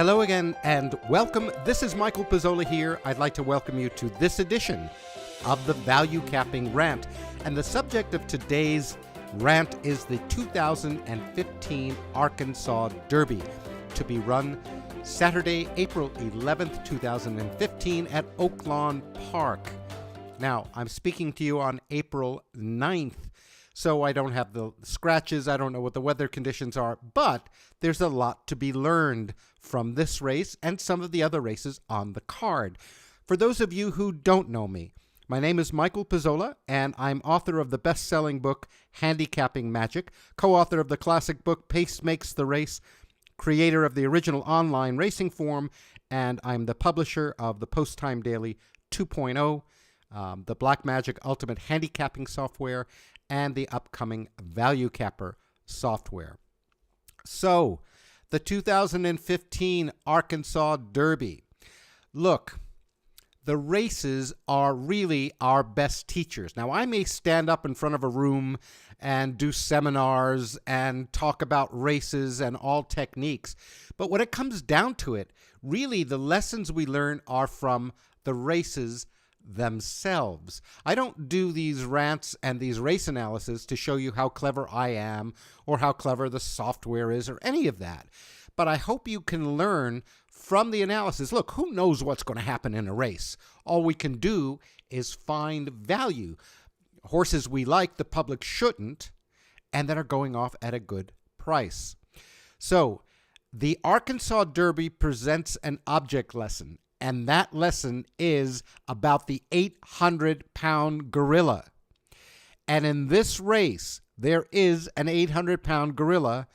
Hello again and welcome. This is Michael Pizzolla here. I'd like to welcome you to this edition of the ValueCapping Rant. And the subject of today's rant is the 2015 Arkansas Derby, to be run Saturday, April 11th, 2015 at Oaklawn Park. Now, I'm speaking to you on April 9th, so I don't have the scratches. I don't know what the weather conditions are, but there's a lot to be learned from this race and some of the other races on the card. For those of you who don't know me, my name is Michael Pizzolla, and I'm author of the best-selling book Handicapping Magic, co-author of the classic book Pace Makes the Race, creator of the original online racing forum, and I'm the publisher of the Post Time Daily 2.0, the Black Magic Ultimate Handicapping software, and the upcoming Value Capper software. So, the 2015 Arkansas Derby. Look, the races are really our best teachers. Now, I may stand up in front of a room and do seminars and talk about races and all techniques, but when it comes down to it, really the lessons we learn are from the races themselves. I don't do these rants and these race analysis to show you how clever I am or how clever the software is or any of that. But I hope you can learn from the analysis. Look, who knows what's going to happen in a race? All we can do is find value. Horses we like, the public shouldn't, and that are going off at a good price. So, the Arkansas Derby presents an object lesson. And that lesson is about the 800-pound gorilla. And in this race, there is an 800-pound gorilla,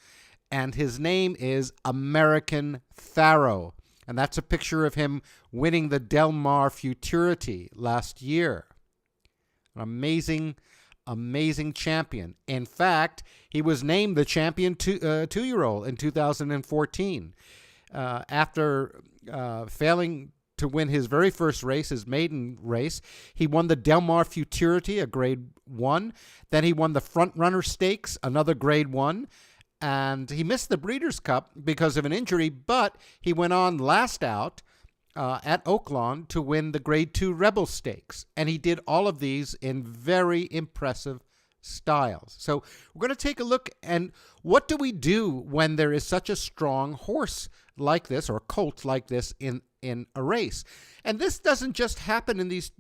and his name is American Pharoah. And that's a picture of him winning the Del Mar Futurity last year. An amazing champion. In fact, he was named the champion two-year-old in 2014. After failing to win his very first race, his maiden race, he won the Del Mar Futurity, a grade 1. Then he won the Front Runner Stakes, another grade 1. And he missed the Breeders' Cup because of an injury, but he went on last out at Oaklawn to win the grade 2 Rebel Stakes. And he did all of these in very impressive styles. So we're going to take a look, and what do we do when there is such a strong horse like this, or a colt like this in a race? And this doesn't just happen in these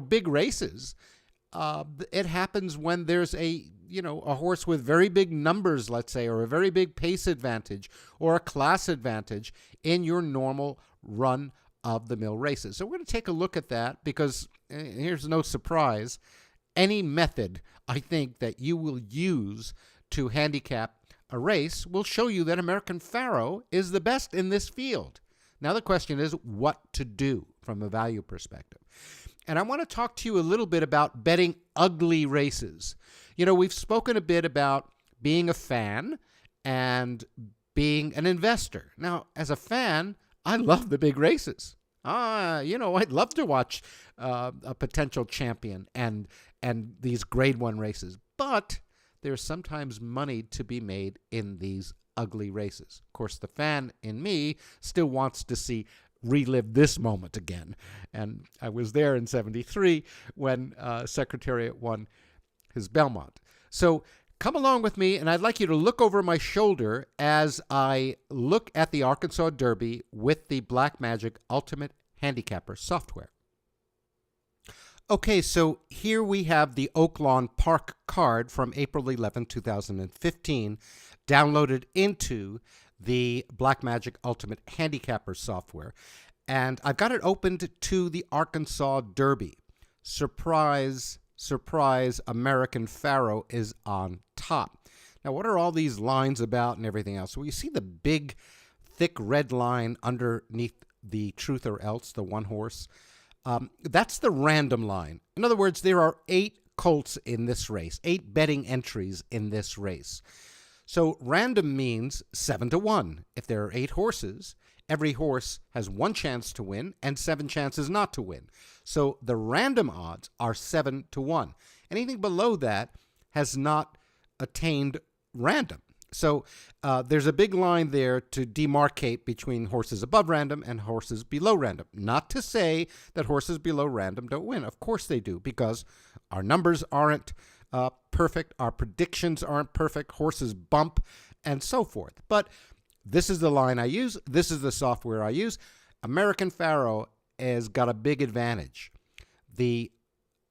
big races. It happens when there's a horse with very big numbers, let's say, or a very big pace advantage or a class advantage in your normal run of the mill races. So we're going to take a look at that, because here's no surprise, any method I think that you will use to handicap a race will show you that American Pharoah is the best in this field. Now the question is what to do from a value perspective. And I want to talk to you a little bit about betting ugly races. We've spoken a bit about being a fan and being an investor. Now, as a fan, I love the big races. I'd love to watch a potential champion and these grade 1 races. But there's sometimes money to be made in these ugly races. Of course, the fan in me still wants to relive this moment again. And I was there in 73 when Secretariat won his Belmont. So come along with me, and I'd like you to look over my shoulder as I look at the Arkansas Derby with the Black Magic Ultimate Handicapper software. Okay, so here we have the Oaklawn Park card from April 11, 2015, downloaded into the Black Magic Ultimate Handicapper software. And I've got it opened to the Arkansas Derby. Surprise, surprise, American Pharoah is on top. Now, what are all these lines about and everything else? Well, you see the big, thick red line underneath the Truth or Else, the one horse. That's the random line. In other words, there are 8 colts in this race, 8 betting entries in this race. So random means 7 to 1. If there are 8 horses, every horse has 1 chance to win and 7 chances not to win. So the random odds are 7 to 1. Anything below that has not attained random. So there's a big line there to demarcate between horses above random and horses below random. Not to say that horses below random don't win. Of course they do, because our numbers aren't perfect. Our predictions aren't perfect. Horses bump and so forth. But this is the line I use. This is the software I use. American Pharoah has got a big advantage. The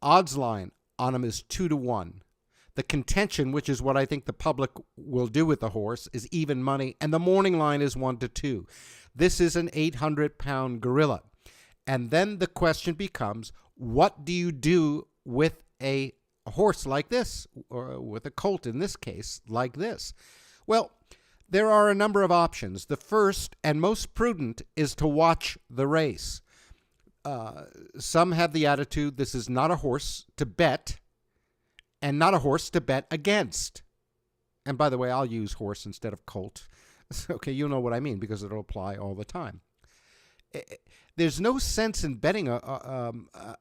odds line on him is 2-1. The contention, which is what I think the public will do with the horse, is even money, and the morning line is 1-2. This is an 800-pound gorilla. And then the question becomes, what do you do with a horse like this, or with a colt in this case, like this? Well, there are a number of options. The first and most prudent is to watch the race. Some have the attitude this is not a horse to bet, and not a horse to bet against. And by the way, I'll use horse instead of colt. Okay, you know what I mean, because it'll apply all the time. There's no sense in betting a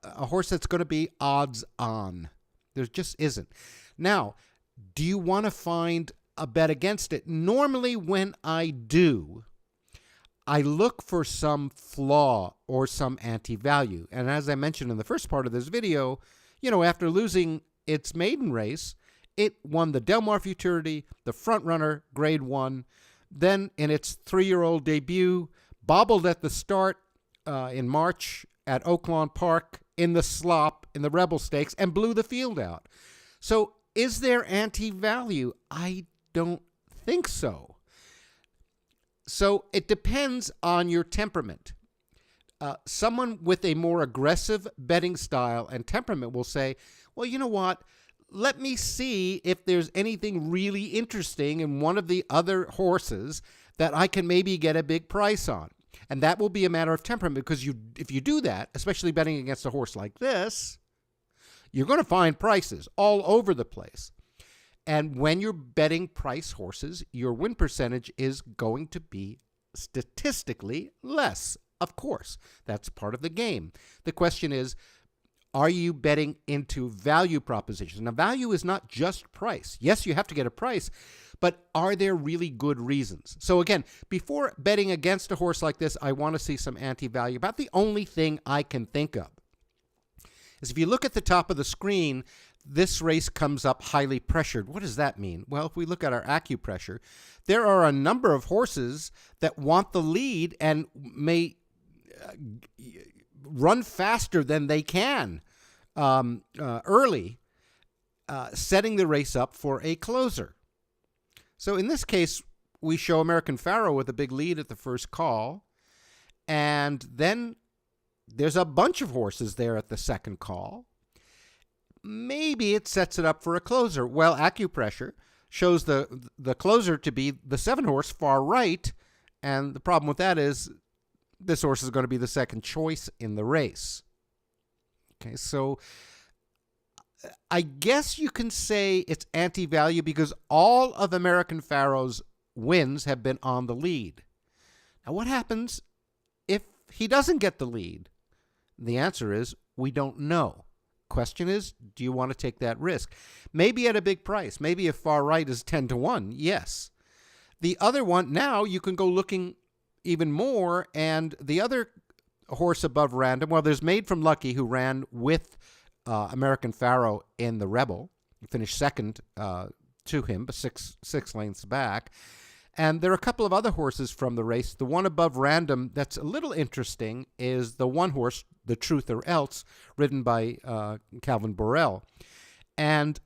horse that's going to be odds on. There just isn't. Now, do you want to find a bet against it? Normally when I do, I look for some flaw or some anti-value. And as I mentioned in the first part of this video, after losing its maiden race, it won the Del Mar Futurity, the front runner, grade 1. Then in its 3-year-old debut, bobbled at the start in March at Oaklawn Park in the slop in the Rebel Stakes and blew the field out. So is there anti-value? I don't think so. So it depends on your temperament. Someone with a more aggressive betting style and temperament will say, well, you know what? Let me see if there's anything really interesting in one of the other horses that I can maybe get a big price on. And that will be a matter of temperament, because if you do that, especially betting against a horse like this, you're going to find prices all over the place. And when you're betting price horses, your win percentage is going to be statistically less. Of course, that's part of the game. The question is, are you betting into value propositions? Now, value is not just price. Yes, you have to get a price, but are there really good reasons? So again, before betting against a horse like this, I want to see some anti-value. About the only thing I can think of is if you look at the top of the screen, this race comes up highly pressured. What does that mean? Well, if we look at our acupressure, there are a number of horses that want the lead and may run faster than they can early, setting the race up for a closer. So in this case, we show American Pharoah with a big lead at the first call, and then there's a bunch of horses there at the second call. Maybe it sets it up for a closer. Well, acupressure shows the closer to be the 7-horse far right, and the problem with that is this horse is going to be the second choice in the race. Okay, so I guess you can say it's anti-value because all of American Pharoah's wins have been on the lead. Now, what happens if he doesn't get the lead? The answer is we don't know. Question is, do you want to take that risk? Maybe at a big price. Maybe if far right is 10-1, yes. The other one, now you can go looking even more, and the other horse above random, well, there's Made from Lucky, who ran with American Pharoah in the Rebel. He finished second to him, but six lengths back. And there are a couple of other horses from the race. The one above random that's a little interesting is the one horse, The Truth or Else, ridden by Calvin Borel. And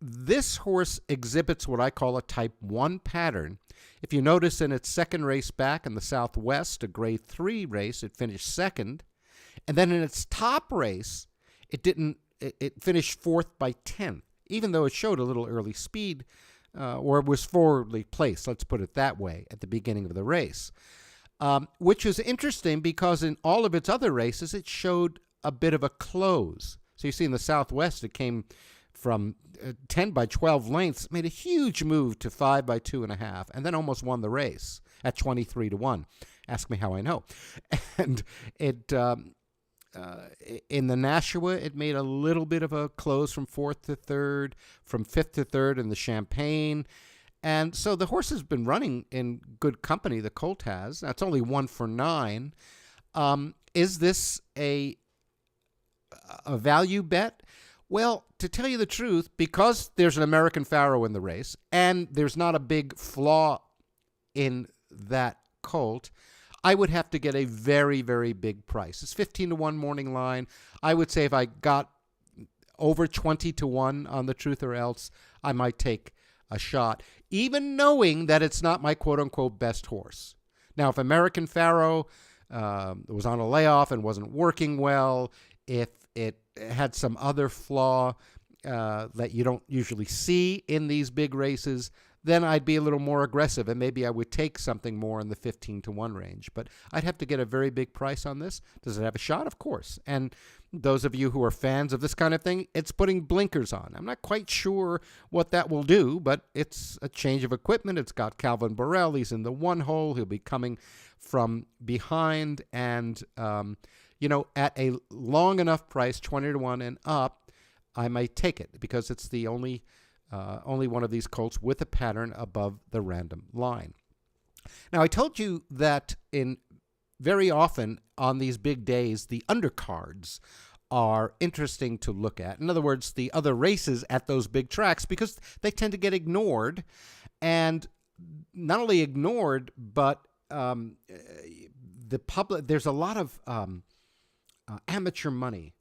this horse exhibits what I call a type 1 pattern. If you notice in its second race back in the Southwest, a grade 3 race, it finished second. And then in its top race, it finished fourth by 10th, even though it showed a little early speed, or it was forwardly placed, let's put it that way, at the beginning of the race. Which is interesting because in all of its other races, it showed a bit of a close. So you see in the Southwest, it came from 10 by 12 lengths, made a huge move to 5 by 2.5, and then almost won the race at 23-1. Ask me how I know. And it in the Nashua, it made a little bit of a close from 4th to 3rd, from 5th to 3rd in the Champagne, And so the horse has been running in good company, the colt has. That's only 1 for 9. Is this a value bet? Well, to tell you the truth, because there's an American Pharaoh in the race and there's not a big flaw in that colt, I would have to get a very, very big price. It's 15 to 1 morning line. I would say if I got over 20 to 1 on the truth or else, I might take a shot, even knowing that it's not my quote-unquote best horse. Now, if American Pharaoh was on a layoff and wasn't working well, if it had some other flaw that you don't usually see in these big races, then I'd be a little more aggressive, and maybe I would take something more in the 15 to 1 range. But I'd have to get a very big price on this. Does it have a shot? Of course. And those of you who are fans of this kind of thing, it's putting blinkers on. I'm not quite sure what that will do, but it's a change of equipment. It's got Calvin Borel. He's in the 1 hole. He'll be coming from behind. And, at a long enough price, 20 to 1 and up, I might take it because it's the only one of these colts with a pattern above the random line. Now, I told you that very often on these big days, the undercards are interesting to look at. In other words, the other races at those big tracks, because they tend to get ignored, and not only ignored, but the public. There's a lot of amateur money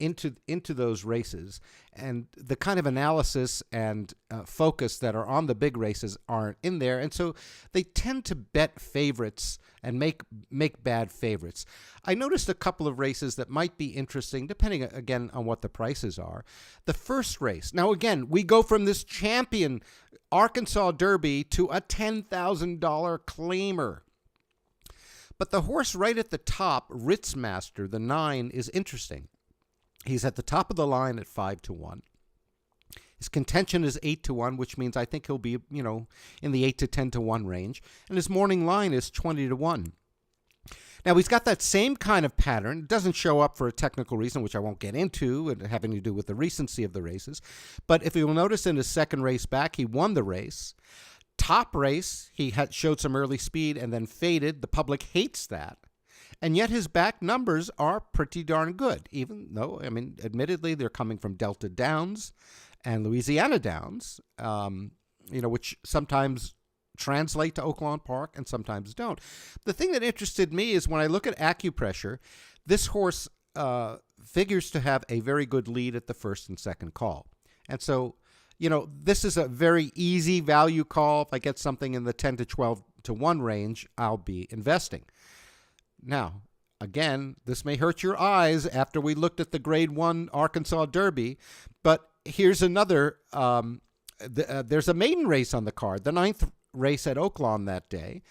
into those races, and the kind of analysis and focus that are on the big races aren't in there, and so they tend to bet favorites and make bad favorites. I noticed a couple of races that might be interesting, depending again on what the prices are. The first race. Now again, we go from this champion Arkansas Derby to a $10,000 claimer. But the horse right at the top, Ritzmaster, the 9, is interesting. He's at the top of the line at 5 to 1. His contention is 8 to 1, which means I think he'll be, in the 8 to 10 to 1 range. And his morning line is 20 to 1. Now, he's got that same kind of pattern. It doesn't show up for a technical reason, which I won't get into, and having to do with the recency of the races. But if you'll notice in his second race back, he won the race. Top race, he showed some early speed and then faded. The public hates that. And yet his back numbers are pretty darn good, even though, admittedly, they're coming from Delta Downs and Louisiana Downs, which sometimes translate to Oaklawn Park and sometimes don't. The thing that interested me is when I look at acupressure, this horse figures to have a very good lead at the first and second call. And so, this is a very easy value call. If I get something in the 10 to 12 to 1 range, I'll be investing. Now, again, this may hurt your eyes after we looked at the Grade 1 Arkansas Derby, but here's another. There's a maiden race on the card, the 9th race at Oaklawn that day.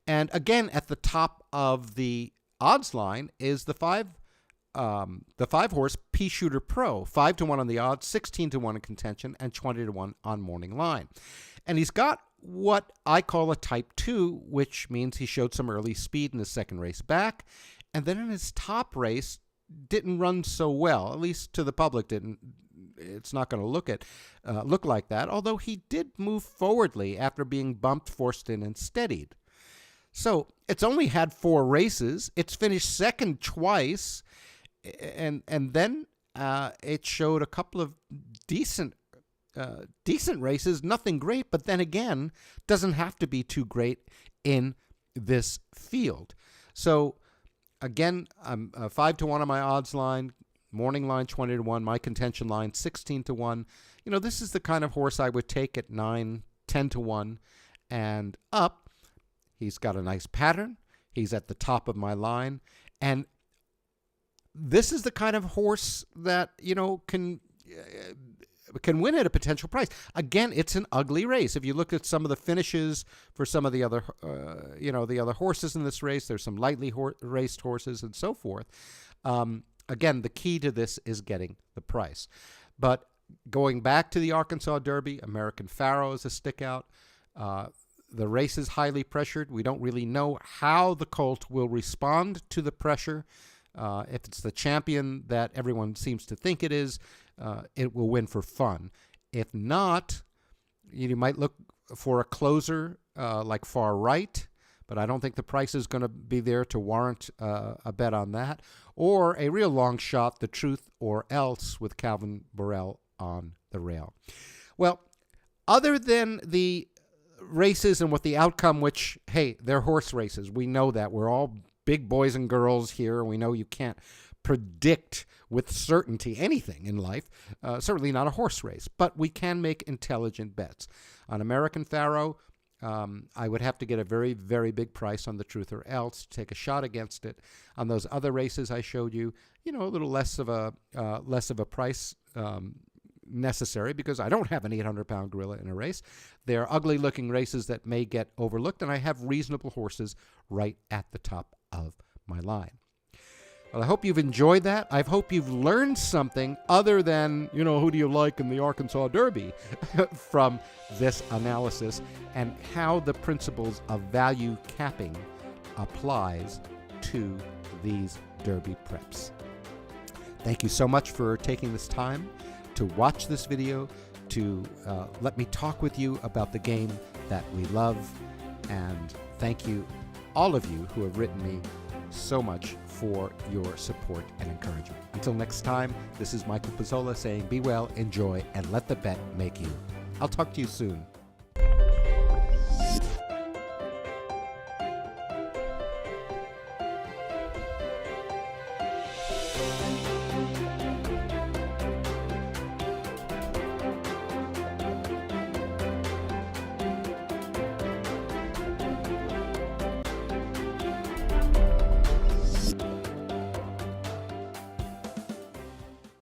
And again, at the top of the odds line is the 5 horse P Shooter Pro, 5 to 1 on the odds, 16 to 1 in contention, and 20 to 1 on morning line. And he's got what I call a type 2, which means he showed some early speed in his second race back. And then in his top race, didn't run so well, at least to the public didn't. It's not going to look like that, although he did move forwardly after being bumped, forced in, and steadied. So it's only had 4 races. It's finished second twice, and then it showed a couple of decent races, nothing great, but then again, doesn't have to be too great in this field. So again, I'm 5 to 1 on my odds line, morning line 20 to 1, my contention line 16 to 1. This is the kind of horse I would take at 9, 10 to 1 and up. He's got a nice pattern. He's at the top of my line, and this is the kind of horse that can win at a potential price. Again, it's an ugly race. If you look at some of the finishes for some of the other, the other horses in this race, there's some lightly raced horses and so forth. Again, the key to this is getting the price. But going back to the Arkansas Derby, American Pharaoh is a stickout. The race is highly pressured. We don't really know how the colt will respond to the pressure. If it's the champion that everyone seems to think it is, it will win for fun. If not, you might look for a closer like far right, but I don't think the price is going to be there to warrant a bet on that. Or a real long shot, the truth or else, with Calvin Borel on the rail. Well, other than the races and what the outcome, which, hey, they're horse races. We know that. We're all big boys and girls here. We know you can't predict with certainty anything in life, certainly not a horse race, but we can make intelligent bets. On American Pharaoh, I would have to get a very, very big price on the truth or else, take a shot against it. On those other races I showed you, a little less of a price necessary, because I don't have an 800-pound gorilla in a race. They're ugly-looking races that may get overlooked, and I have reasonable horses right at the top of my line. Well, I hope you've enjoyed that. I hope you've learned something other than, who do you like in the Arkansas Derby from this analysis, and how the principles of value capping applies to these Derby preps. Thank you so much for taking this time to watch this video, to let me talk with you about the game that we love. And thank you, all of you who have written me, so much for your support and encouragement. Until next time, this is Michael Pizzolla saying be well, enjoy, and let the bet make you. I'll talk to you soon.